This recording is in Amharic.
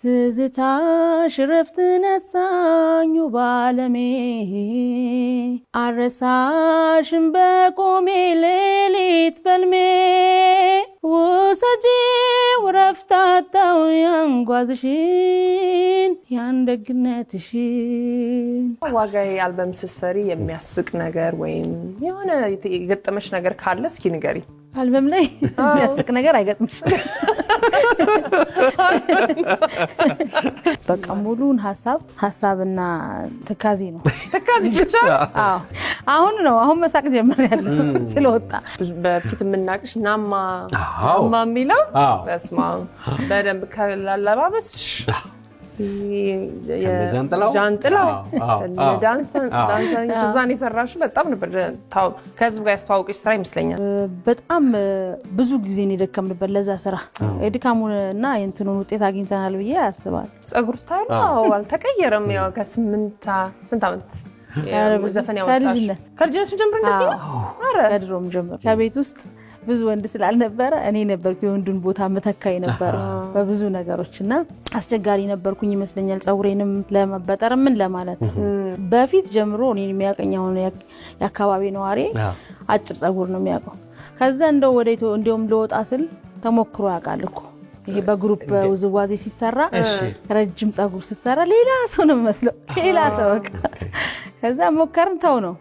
ትዝታሽ ረፍት ነሳኝ ባለሜ አረሳሽም በቆሜ ሌሊት በልሜ ወሰጂ ወረፍታታው ያንጓዝሽን ያንደግነትሽን ዋጋዬ አልበም ስትሰሪ የሚያስቅ ነገር ወይም የሆነ የገጠመሽ ነገር ካለ እስኪ ንገሪ አልበም ላይ የሚያስቅ ነገር አይገጥምሽ በቃ ሙሉን ሐሳብና ተካዚ ነው ተካዚ ብቻ አሁን መሳቅ ጀምሬያለሁ ስለወጣ በፊት ምናቅሽ ናማ ሚለው በስማ በደንብ ከላለባበስሽ ጃንጥላ ዳንስ ዛኔ ሰራሽ በጣም ነበር ከህዝብ ጋር ያስተዋውቅሽ ስራ ይመስለኛል በጣም ብዙ ጊዜ ነው ደከምንበት ለዛ ስራ እድካሙና የእንትኑን ውጤት አግኝተናል ብዬ አስባለሁ ጸጉር ስታይሉ አልተቀየረም ያው ከስንት ዓመት ዘፈን ያወጣሽ ከልጅነትሽ ጀምሮ እንደዚህ ነው አረ ከድሮም ጀምሮ ከቤት ውስጥ ብዙ ወንድ ስላልነበረ እኔ ነበርኩ የወንዱን ቦታ መተካይ ነበር በብዙ ነገሮችና አስቸጋሪ ነበርኩኝ ይመስለኛል ጸጉሬንም ለመበጠር ምን ለማለት በፊት ጀምሮ እኔን የሚያቀኛው ያካባቢ ነዋሪ አጭር ጸጉር ነው የሚያቀው ከዛ እንደው እንደውም ለወጣ ስል ተሞክሮ ያቃልኩ ይሄ በግሩፕ ውዝዋዜ ሲሰራ ረጅም ጸጉር ሲሰራ ሌላ ሰው ነው መስሎ ሌላ ሰው ከዛ ሞከርን ተው ነው